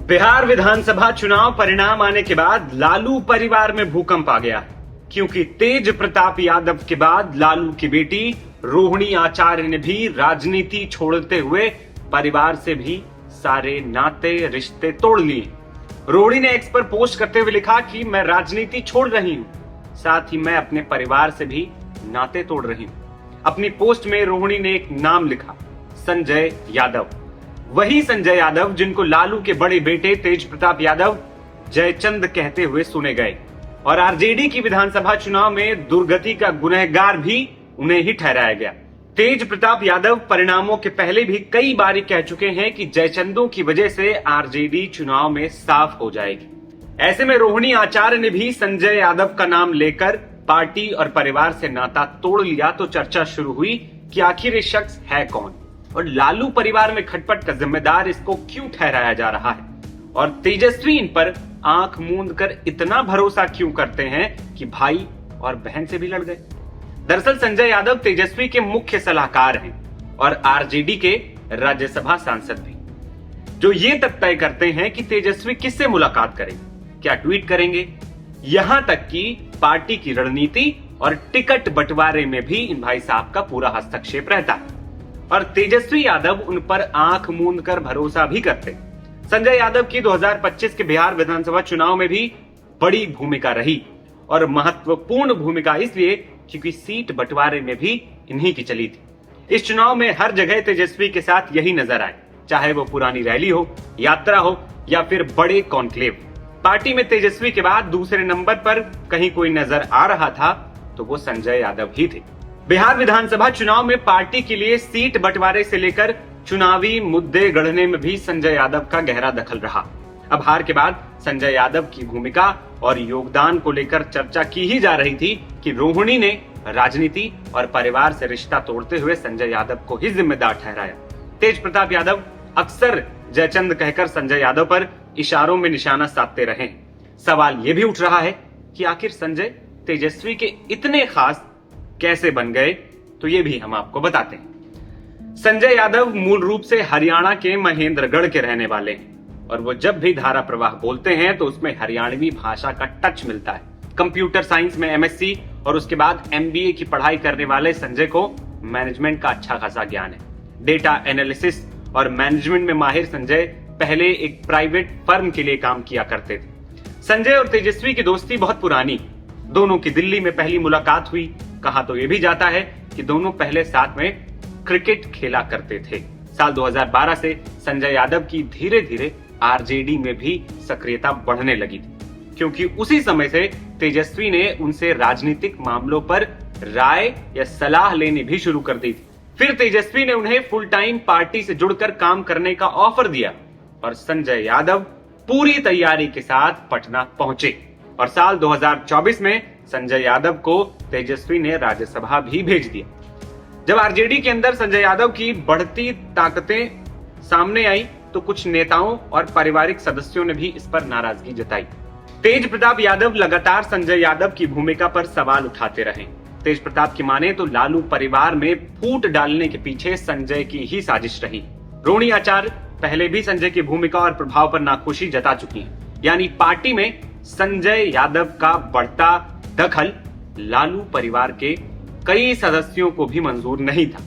बिहार विधानसभा चुनाव परिणाम आने के बाद लालू परिवार में भूकंप आ गया, क्योंकि तेज प्रताप यादव के बाद लालू की बेटी रोहिणी आचार्य ने भी राजनीति छोड़ते हुए परिवार से भी सारे नाते रिश्ते तोड़ लिए। रोहिणी ने एक्स पर पोस्ट करते हुए लिखा कि मैं राजनीति छोड़ रही हूं, साथ ही मैं अपने परिवार से भी नाते तोड़ रही हूं। अपनी पोस्ट में रोहिणी ने एक नाम लिखा, संजय यादव। वही संजय यादव जिनको लालू के बड़े बेटे तेज प्रताप यादव जयचंद कहते हुए सुने गए, और आरजेडी की विधानसभा चुनाव में दुर्गति का गुनहगार भी उन्हें ही ठहराया गया। तेज प्रताप यादव परिणामों के पहले भी कई बार कह चुके हैं कि जयचंदों की वजह से आरजेडी चुनाव में साफ हो जाएगी। ऐसे में रोहिणी आचार्य ने भी संजय यादव का नाम लेकर पार्टी और परिवार से नाता तोड़ लिया, तो चर्चा शुरू हुई कि आखिर ये शख्स है कौन और लालू परिवार में खटपट का जिम्मेदार इसको क्यों ठहराया जा रहा है, और तेजस्वी इन पर आंख मूंद कर इतना भरोसा क्यों करते हैं कि भाई और बहन से भी लड़ गए। दरअसल संजय यादव तेजस्वी के मुख्य सलाहकार हैं और आरजेडी के राज्यसभा सांसद भी, जो ये तक तय करते हैं कि तेजस्वी किससे मुलाकात करेंगे, क्या ट्वीट करेंगे, यहां तक कि पार्टी की रणनीति और टिकट बंटवारे में भी इन भाई साहब का पूरा हस्तक्षेप रहता है, और तेजस्वी यादव उन पर आंख मूंद कर भरोसा भी करते। संजय यादव की 2025 के बिहार विधानसभा चुनाव में भी बड़ी भूमिका रही, और महत्वपूर्ण भूमिका इसलिए क्योंकि सीट बंटवारे में भी इन्हीं की चली थी। इस चुनाव में हर जगह तेजस्वी के साथ यही नजर आए, चाहे वो पुरानी रैली हो, यात्रा हो या फिर बड़े कॉन्क्लेव। पार्टी में तेजस्वी के बाद दूसरे नंबर पर कहीं कोई नजर आ रहा था तो वो संजय यादव ही थे। बिहार विधानसभा चुनाव में पार्टी के लिए सीट बंटवारे से लेकर चुनावी मुद्दे गढ़ने में भी संजय यादव का गहरा दखल रहा। अब हार के बाद संजय यादव की भूमिका और योगदान को लेकर चर्चा की ही जा रही थी कि रोहिणी ने राजनीति और परिवार से रिश्ता तोड़ते हुए संजय यादव को ही जिम्मेदार ठहराया। तेज प्रताप यादव अक्सर जयचंद कहकर संजय यादव पर इशारों में निशाना साधते रहे। सवाल यह भी उठ रहा है कि आखिर संजय तेजस्वी के इतने खास कैसे बन गए, तो ये भी हम आपको बताते हैं। संजय यादव मूल रूप से हरियाणा के महेंद्रगढ़ के रहने वाले हैं, और वो जब भी धारा प्रवाह बोलते हैं तो उसमें हरियाणवी भाषा का टच मिलता है। कंप्यूटर साइंस में एमएससी और उसके बाद एमबीए की पढ़ाई करने वाले संजय को मैनेजमेंट का अच्छा खासा ज्ञान है। डेटा एनालिसिस और मैनेजमेंट में माहिर संजय पहले एक प्राइवेट फर्म के लिए काम किया करते थे। संजय और तेजस्वी की दोस्ती बहुत पुरानी, दोनों की दिल्ली में पहली मुलाकात हुई। कहा तो यह भी जाता है कि दोनों पहले साथ में क्रिकेट खेला करते थे। साल 2012 से संजय यादव की धीरे धीरे आरजेडी में भी सक्रियता बढ़ने लगी थी, क्योंकि उसी समय से तेजस्वी ने उनसे राजनीतिक मामलों पर राय या सलाह लेनी भी शुरू कर दी थी। फिर तेजस्वी ने उन्हें फुल टाइम पार्टी से जुड़कर काम करने का ऑफर दिया, और संजय यादव पूरी तैयारी के साथ पटना पहुंचे, और साल 2024 में संजय यादव को तेजस्वी ने राज्यसभा भी भेज दिया। जब आरजेडी के अंदर संजय यादव की बढ़ती ताकतें सामने आई तो कुछ नेताओं और पारिवारिक सदस्यों ने भी इस पर नाराजगी जताई। तेज प्रताप यादव लगातार संजय यादव की भूमिका पर सवाल उठाते रहे। तेज प्रताप की माने तो लालू परिवार में फूट डालने के पीछे संजय की ही साजिश रही। रोहिणी आचार्य पहले भी संजय की भूमिका और प्रभाव पर नाखुशी जता चुकी हैं। यानी पार्टी में संजय यादव का बढ़ता दखल लालू परिवार के कई सदस्यों को भी मंजूर नहीं था।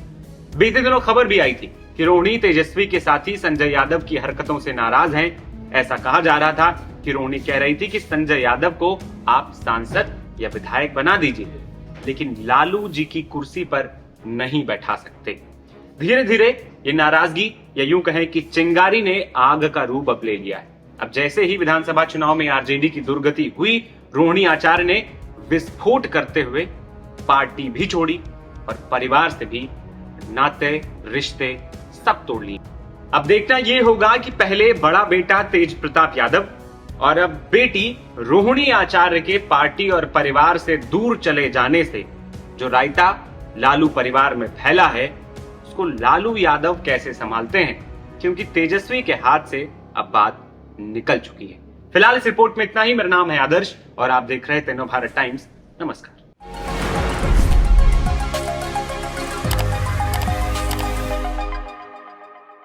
बीते दिनों खबर भी आई थी कि रोहिणी तेजस्वी के साथी संजय यादव की हरकतों से नाराज हैं। ऐसा कहा जा रहा था कि रोहिणी कह रही थी कि संजय यादव को आप सांसद या विधायक बना दीजिए, लेकिन लालू जी की कुर्सी पर नहीं बैठा सकते। धीरे धीरे ये नाराजगी या यूं कहें कि चिंगारी ने आग का रूप अब ले लिया है। अब जैसे ही विधानसभा चुनाव में आरजेडी की दुर्गति हुई, रोहिणी आचार्य ने विस्फोट करते हुए पार्टी भी छोड़ी और परिवार से भी नाते रिश्ते सब तोड़ लिए। अब देखना यह होगा कि पहले बड़ा बेटा तेज प्रताप यादव और अब बेटी रोहिणी आचार्य के पार्टी और परिवार से दूर चले जाने से जो रायता लालू परिवार में फैला है, उसको लालू यादव कैसे संभालते हैं, क्योंकि तेजस्वी के हाथ से अब बात निकल चुकी है। फिलहाल इस रिपोर्ट में इतना ही। मेरा नाम है आदर्श और आप देख रहे थे नवभारत टाइम्स। नमस्कार।